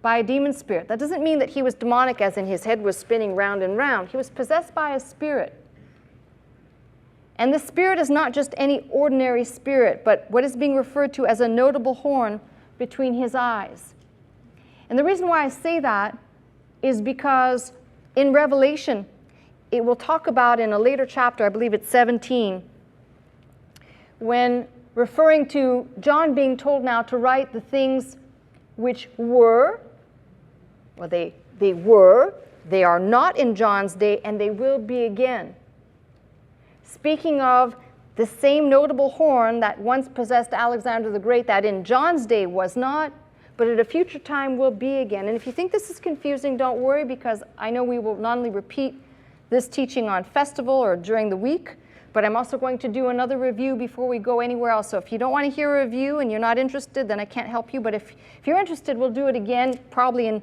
by a demon spirit. That doesn't mean that he was demonic as in his head was spinning round and round. He was possessed by a spirit. And the spirit is not just any ordinary spirit, but what is being referred to as a notable horn between his eyes. And the reason why I say that is because in Revelation, it will talk about in a later chapter, I believe it's 17, when referring to John being told now to write the things which were, well, they were, they are not in John's day, and they will be again. Speaking of the same notable horn that once possessed Alexander the Great, that in John's day was not, but at a future time will be again. And if you think this is confusing, don't worry, because I know we will not only repeat this teaching on festival or during the week, but I'm also going to do another review before we go anywhere else. So if you don't want to hear a review and you're not interested, then I can't help you. But if you're interested, we'll do it again, probably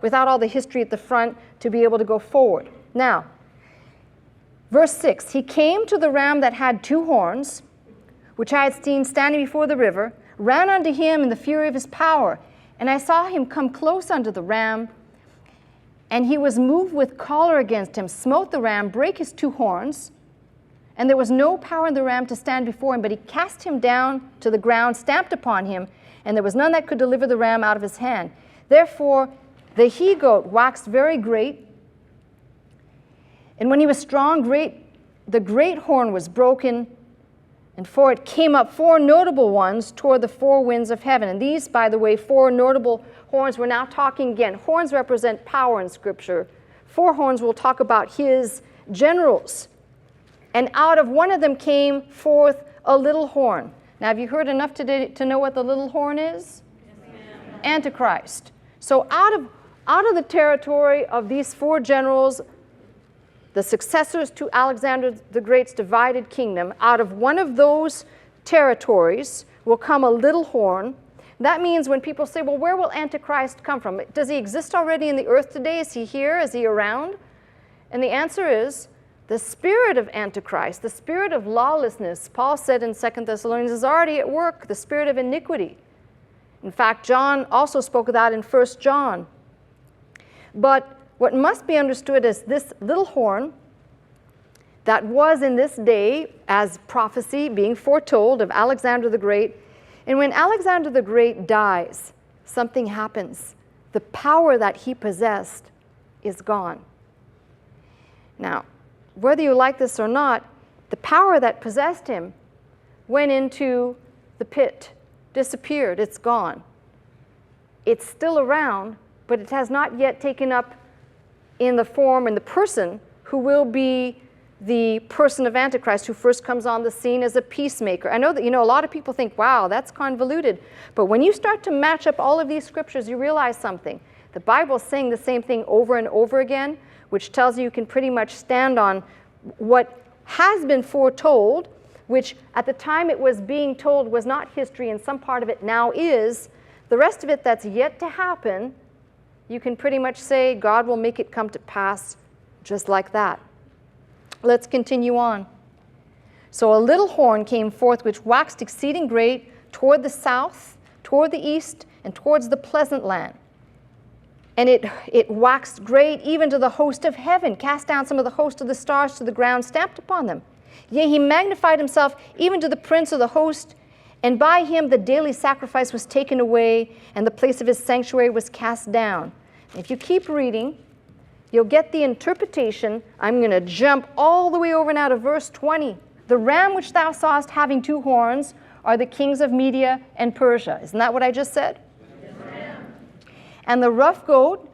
without all the history at the front, to be able to go forward. Now, verse 6, he came to the ram that had two horns, which I had seen standing before the river, ran unto him in the fury of his power. And I saw him come close unto the ram, and he was moved with choler against him, smote the ram, brake his two horns, and there was no power in the ram to stand before him, but he cast him down to the ground, stamped upon him, and there was none that could deliver the ram out of his hand. Therefore the he-goat waxed very great, and when he was strong, the great horn was broken, and for it came up four notable ones toward the four winds of heaven. And these, by the way, four notable horns, we're now talking again. Horns represent power in Scripture. Four horns will talk about his generals. And out of one of them came forth a little horn. Now, have you heard enough today to know what the little horn is? Yes, Antichrist. So out of the territory of these four generals, the successors to Alexander the Great's divided kingdom, out of one of those territories will come a little horn. That means when people say, well, where will Antichrist come from? Does he exist already in the earth today? Is he here? Is he around? And the answer is, the spirit of Antichrist, the spirit of lawlessness, Paul said in 2 Thessalonians, is already at work, the spirit of iniquity. In fact, John also spoke of that in 1 John. But what must be understood is this little horn that was in this day as prophecy being foretold of Alexander the Great. And when Alexander the Great dies, something happens. The power that he possessed is gone. Now, whether you like this or not, the power that possessed him went into the pit, disappeared, it's gone. it's still around, but it has not yet taken up in the form and the person who will be the person of Antichrist, who first comes on the scene as a peacemaker. I know that, a lot of people think, wow, that's convoluted. But when you start to match up all of these scriptures, you realize something. The Bible is saying the same thing over and over again, which tells you can pretty much stand on what has been foretold, which at the time it was being told was not history, and some part of it now is. The rest of it that's yet to happen, you can pretty much say God will make it come to pass just like that. Let's continue on. So a little horn came forth, which waxed exceeding great toward the south, toward the east, and towards the pleasant land. And it waxed great even to the host of heaven, cast down some of the host of the stars to the ground, stamped upon them. Yea, he magnified himself even to the prince of the host, and by him the daily sacrifice was taken away, and the place of his sanctuary was cast down. If you keep reading, you'll get the interpretation. I'm going to jump all the way over now to verse 20. The ram which thou sawest having 2 horns are the kings of Media and Persia. Isn't that what I just said? Yes, ma'am. And the rough goat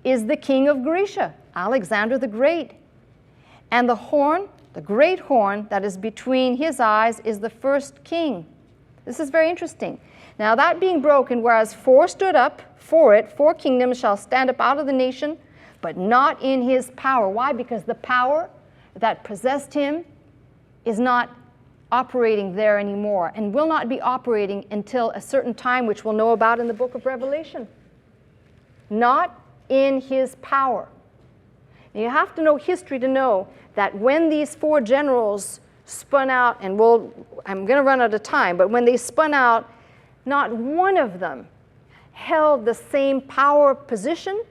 is the king of Grecia, Alexander the Great. And the horn, the great horn that is between his eyes, is the first king. This is very interesting. Now that being broken, whereas 4 stood up for it, 4 kingdoms shall stand up out of the nation, but not in his power. Why? Because the power that possessed him is not operating there anymore, and will not be operating until a certain time, which we'll know about in the book of Revelation. Not in his power. Now, you have to know history to know that when these 4 generals spun out, and I'm going to run out of time, but when they spun out, not one of them held the same power position.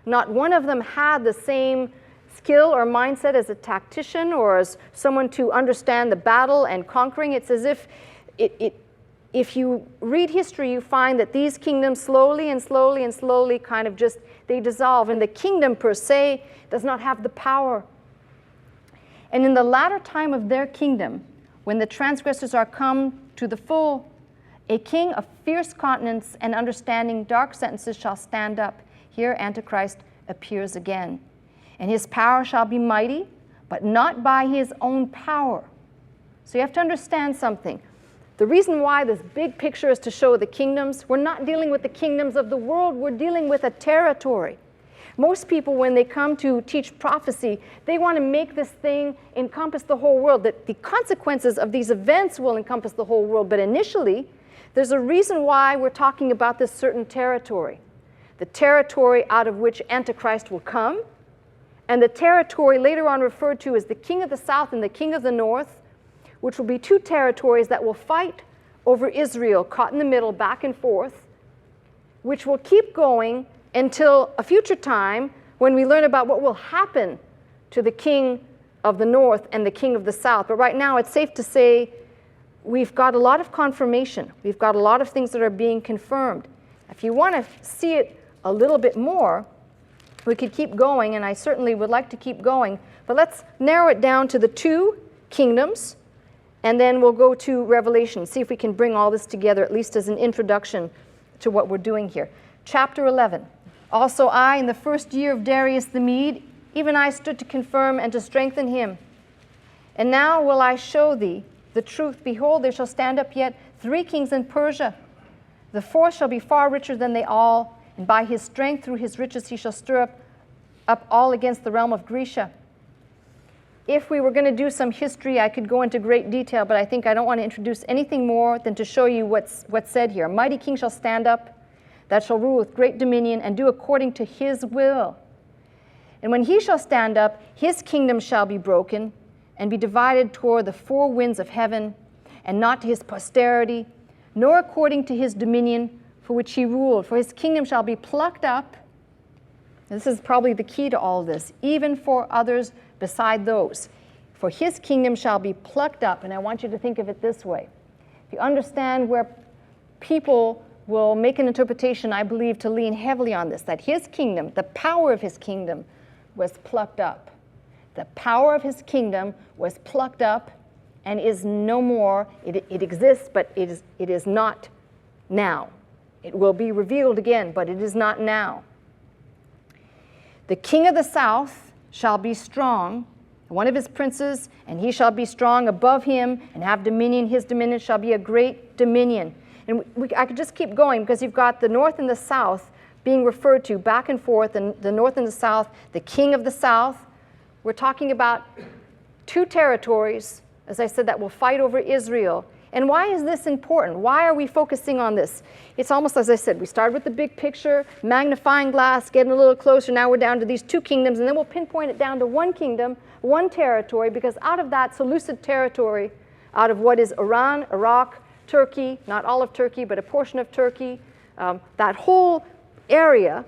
Not one of them had the same skill or mindset as a tactician or as someone to understand the battle and conquering. It's as if if you read history, you find that these kingdoms slowly and slowly and slowly kind of just, they dissolve. And the kingdom per se does not have the power. And in the latter time of their kingdom, when the transgressors are come to the full, a king of fierce countenance and understanding dark sentences shall stand up. Here Antichrist appears again. And his power shall be mighty, but not by his own power. So you have to understand something. The reason why this big picture is to show the kingdoms, we're not dealing with the kingdoms of the world, we're dealing with a territory. Most people, when they come to teach prophecy, they want to make this thing encompass the whole world, that the consequences of these events will encompass the whole world. But initially, there's a reason why we're talking about this certain territory. The territory out of which Antichrist will come, and the territory later on referred to as the king of the south and the king of the north, which will be 2 territories that will fight over Israel, caught in the middle, back and forth, which will keep going until a future time when we learn about what will happen to the king of the north and the king of the south. But right now, it's safe to say we've got a lot of confirmation. We've got a lot of things that are being confirmed. If you want to see it a little bit more, we could keep going, and I certainly would like to keep going. But let's narrow it down to the 2 kingdoms, and then we'll go to Revelation, see if we can bring all this together, at least as an introduction to what we're doing here. Chapter 11. Also I, in the first year of Darius the Mede, even I stood to confirm and to strengthen him. And now will I show thee the truth. Behold, there shall stand up yet 3 kings in Persia. The 4th shall be far richer than they all, and by his strength through his riches he shall stir up all against the realm of Grecia. If we were going to do some history, I could go into great detail, but I think I don't want to introduce anything more than to show you what's said here. A mighty king shall stand up, that shall rule with great dominion, and do according to his will. And when he shall stand up, his kingdom shall be broken, and be divided toward the 4 winds of heaven, and not to his posterity, nor according to his dominion for which he ruled. For his kingdom shall be plucked up. This is probably the key to all this, even for others beside those. For his kingdom shall be plucked up. And I want you to think of it this way. If you understand where people will make an interpretation, I believe, to lean heavily on this, that his kingdom, the power of his kingdom, was plucked up. The power of his kingdom was plucked up and is no more. It exists, but it is not now. It will be revealed again, but it is not now. The king of the south shall be strong, one of his princes, and he shall be strong above him and have dominion. His dominion shall be a great dominion. And I could just keep going because you've got the north and the south being referred to back and forth, and the north and the south, the king of the south. We're talking about two territories, as I said, that will fight over Israel. And why is this important? Why are we focusing on this? It's almost, as I said, we started with the big picture, magnifying glass, getting a little closer. Now we're down to these two kingdoms, and then we'll pinpoint it down to one kingdom, one territory, because out of that Seleucid territory, out of what is Iran, Iraq, Turkey, not all of Turkey, but a portion of Turkey, that whole area,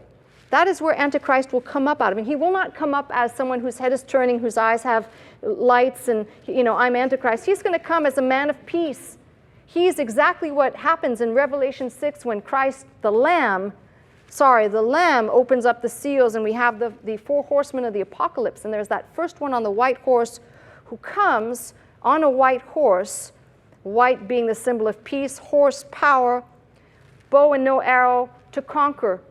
that is where Antichrist will come up out of. And he will not come up as someone whose head is turning, whose eyes have lights, and, I'm Antichrist. He's going to come as a man of peace. He's exactly what happens in Revelation 6 when Christ, the Lamb opens up the seals, and we have the four horsemen of the apocalypse. And there's that first one on the white horse who comes on a white horse, white being the symbol of peace, horse, power, bow and no arrow, to conquer,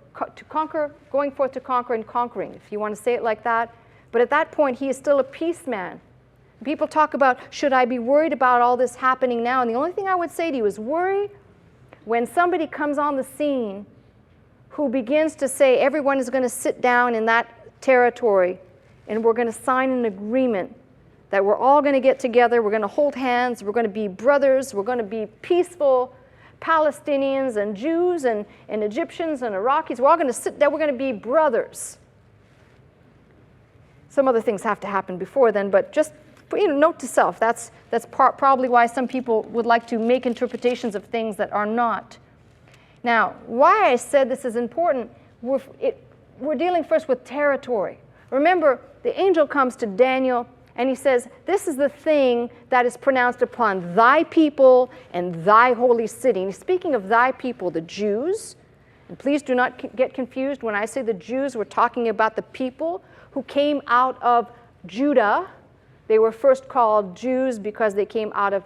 going forth to conquer and conquering, if you want to say it like that. But at that point, he is still a peace man. People talk about, should I be worried about all this happening now? And the only thing I would say to you is worry when somebody comes on the scene who begins to say everyone is going to sit down in that territory and we're going to sign an agreement that we're all going to get together, we're going to hold hands, we're going to be brothers, we're going to be peaceful Palestinians and Jews and Egyptians and Iraqis. We're all going to sit there, we're going to be brothers. Some other things have to happen before then, but just note to self, that's probably why some people would like to make interpretations of things that are not. Now, why I said this is important, we're dealing first with territory. Remember, the angel comes to Daniel and he says, this is the thing that is pronounced upon thy people and thy holy city. And he's speaking of thy people, the Jews. And please do not get confused. When I say the Jews, we're talking about the people who came out of Judah. They were first called Jews because they came out of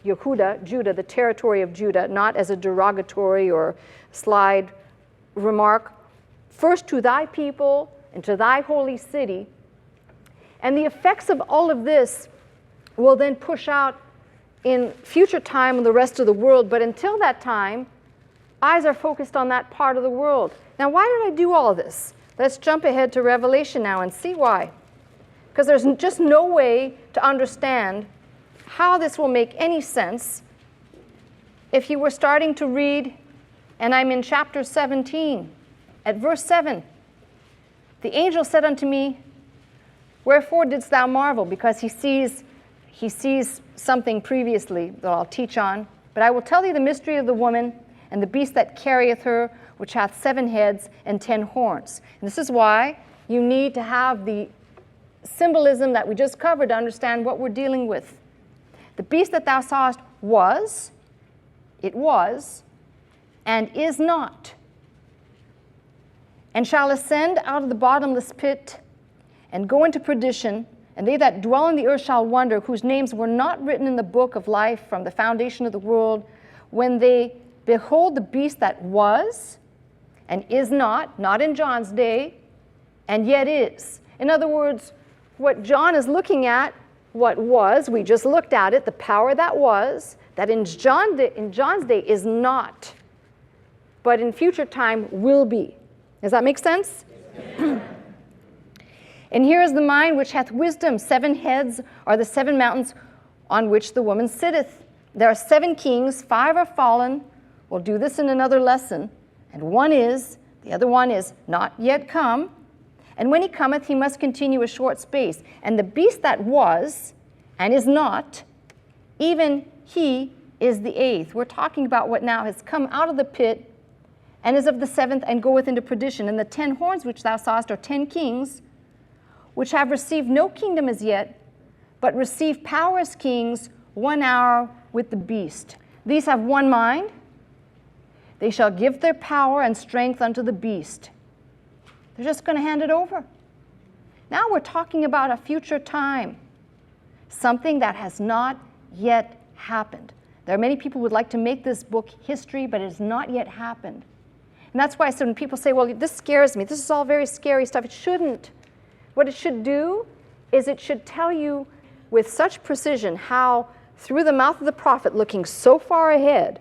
Yehuda, Judah, the territory of Judah, not as a derogatory or slide remark. First to thy people and to thy holy city. And the effects of all of this will then push out in future time in the rest of the world. But until that time, eyes are focused on that part of the world. Now, why did I do all this? Let's jump ahead to Revelation now and see why. Because there's just no way to understand how this will make any sense if you were starting to read, and I'm in chapter 17, at verse 7. The angel said unto me, wherefore didst thou marvel? Because he sees something previously that I'll teach on. But I will tell thee the mystery of the woman and the beast that carrieth her, which hath 7 heads and 10 horns. And this is why you need to have the symbolism that we just covered to understand what we're dealing with. The beast that thou sawest was, and is not, and shall ascend out of the bottomless pit, and go into perdition, and they that dwell in the earth shall wonder, whose names were not written in the book of life from the foundation of the world, when they behold the beast that was, and is not in John's day, and yet is. In other words, what John is looking at, what was, we just looked at it, the power that was, that in John's day is not, but in future time will be. Does that make sense? And here is the mind which hath wisdom. 7 heads are the 7 mountains on which the woman sitteth. There are 7 kings, 5 are fallen. We'll do this in another lesson. And the other one is not yet come. And when he cometh, he must continue a short space. And the beast that was and is not, even he is the 8th. We're talking about what now has come out of the pit and is of the 7th and goeth into perdition. And the 10 horns which thou sawest are 10 kings, which have received no kingdom as yet, but receive power as kings 1 hour with the beast. These have one mind. They shall give their power and strength unto the beast. They're just going to hand it over. Now we're talking about a future time, something that has not yet happened. There are many people who would like to make this book history, but it has not yet happened. And that's why I said when people say, well, this scares me, this is all very scary stuff, it shouldn't. What it should do is it should tell you with such precision how, through the mouth of the prophet, looking so far ahead,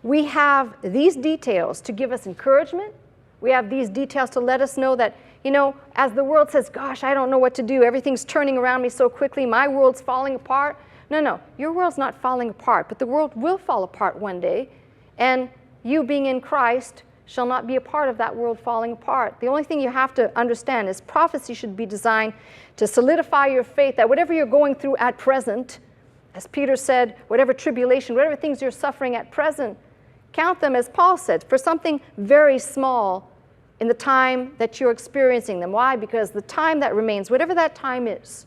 we have these details to give us encouragement. We have these details to let us know that, you know, as the world says, gosh, I don't know what to do. Everything's turning around me so quickly. My world's falling apart. No, your world's not falling apart, but the world will fall apart one day. And you being in Christ shall not be a part of that world falling apart. The only thing you have to understand is prophecy should be designed to solidify your faith that whatever you're going through at present, as Peter said, whatever tribulation, whatever things you're suffering at present, count them, as Paul said, for something very small in the time that you're experiencing them. Why? Because the time that remains, whatever that time is,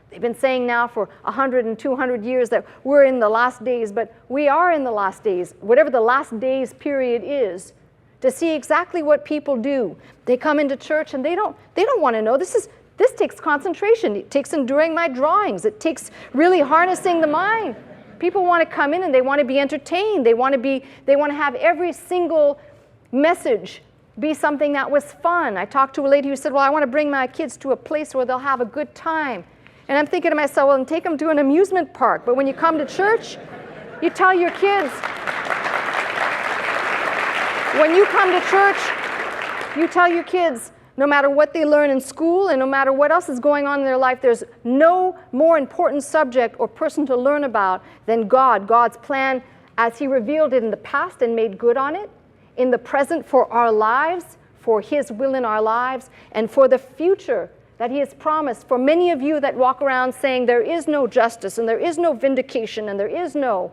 they've been saying now for 100 and 200 years that we're in the last days, but we are in the last days, whatever the last days period is, to see exactly what people do. They come into church and they don't want to know. This takes concentration. It takes enduring my drawings. It takes really harnessing the mind. People want to come in and they want to be entertained. They want to have every single message be something that was fun. I talked to a lady who said, well, I want to bring my kids to a place where they'll have a good time. And I'm thinking to myself, well, then take them to an amusement park. But when you come to church, you tell your kids, when you come to church, you tell your kids, no matter what they learn in school and no matter what else is going on in their life, there's no more important subject or person to learn about than God, God's plan as He revealed it in the past and made good on it, in the present for our lives, for His will in our lives, and for the future that He has promised. For many of you that walk around saying there is no justice and there is no vindication and there is no,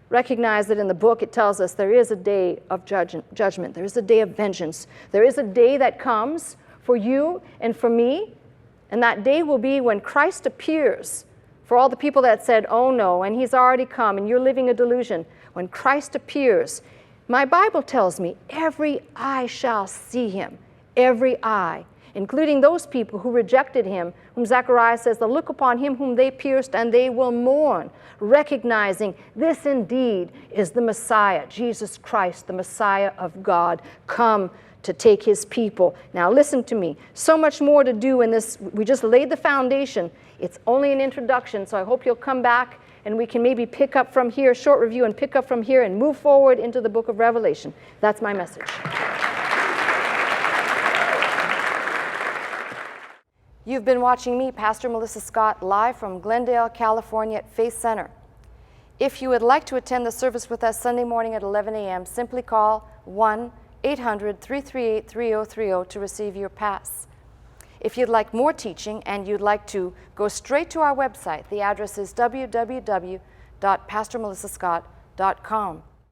recognize that in the book it tells us there is a day of judgment. There is a day of vengeance. There is a day that comes for you and for me, and that day will be when Christ appears. For all the people that said, oh no, and He's already come, and you're living a delusion. When Christ appears, my Bible tells me every eye shall see Him, every eye, including those people who rejected Him, whom Zechariah says, they'll look upon Him whom they pierced, and they will mourn, recognizing this indeed is the Messiah, Jesus Christ, the Messiah of God, come to take His people. Now listen to me. So much more to do in this. We just laid the foundation. It's only an introduction, so I hope you'll come back and we can maybe pick up from here, short review, and pick up from here and move forward into the book of Revelation. That's my message. You've been watching me, Pastor Melissa Scott, live from Glendale, California at Faith Center. If you would like to attend the service with us Sunday morning at 11 a.m., simply call 1-800-338-3030 to receive your pass. If you'd like more teaching and you'd like to go straight to our website, the address is www.pastormelissascott.com.